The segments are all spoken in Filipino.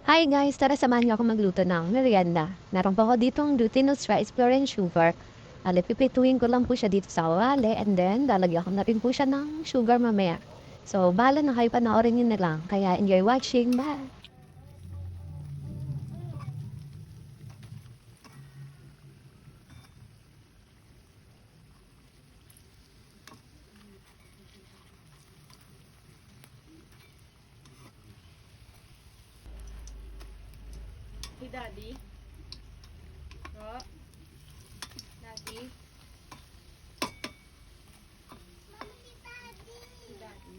Hi guys! Tara samahan niyo ako magluto ng merienda. Meron pa ako ditong glutinous rice flour and sugar. Pipituin ko lang po siya dito sa kawali and then lalagyan ko na rin po siya ng sugar mamaya. So, bahala na kayo, panoorin niyo na lang. Kaya enjoy watching. Bye! Si Daddy. Oh. Daddy. Si Daddy.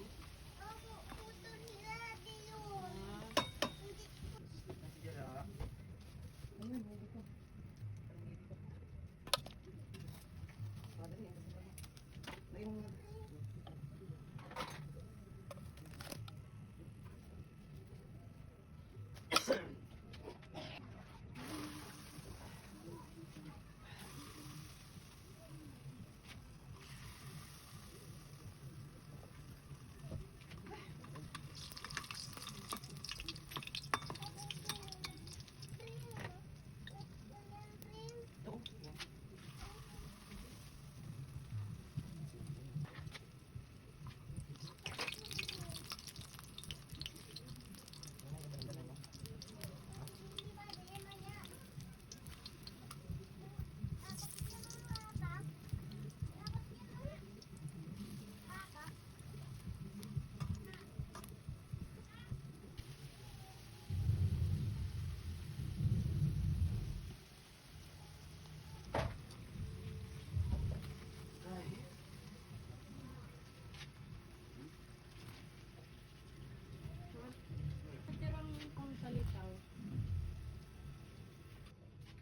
Tirang kong salitaw.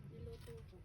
Niluto ko.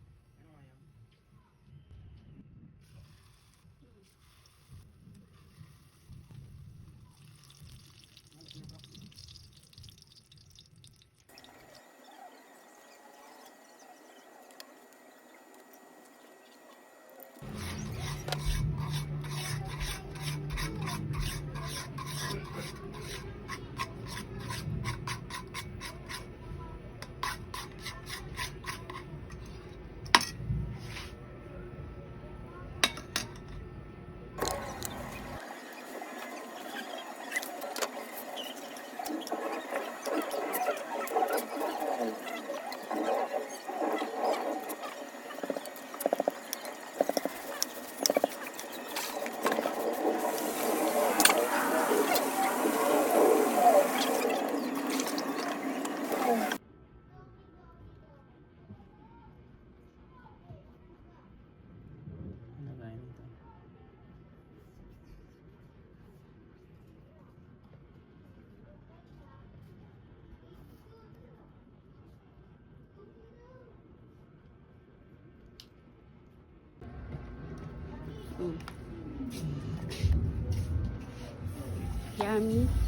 Yummy.